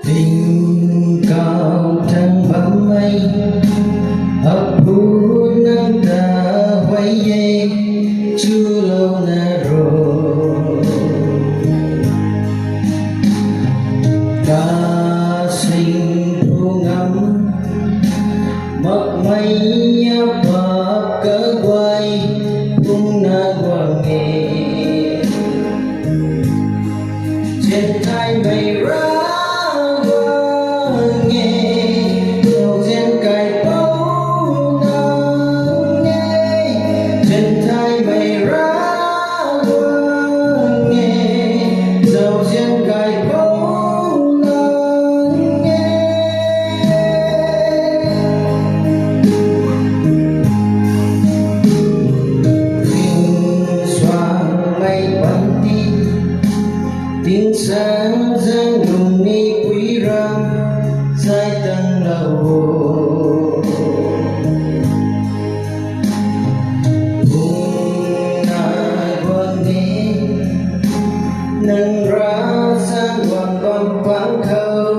tình cao trăng bám mây hấp thu nắng ta quay dây chưa lâu nè rồi ta sinh thu ngắm mất mây và cớ quay cũng na hoàng nghề trên tay mây ra tiếng sáng giang lùng ni quý ram dài tầng lầu vùng nai vang nghe nâng ra sang hoàng con quán khâu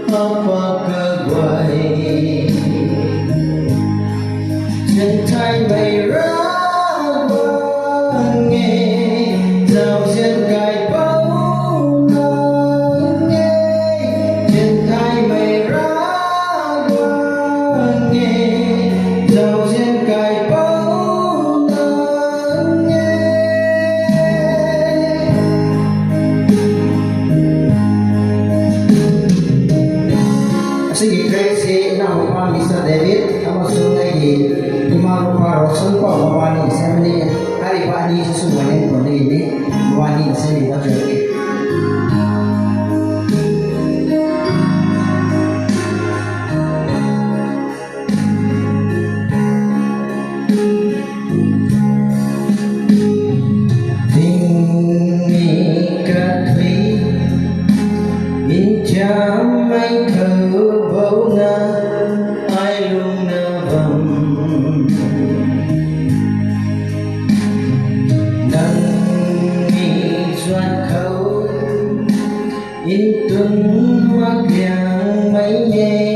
hấp qua cơ quầy chân thay mây ra vang nghe rào riêng cài Sige Tracy na upang Mr. David amasung lagi lima rupa rosun ko mawani sa mani hari pani susumanin ko ni mawani sa ni wajoki mấy thơ vô na ai luôn na vòng nâng nghi doan khâu in tuần hoa vàng mấy nhẹ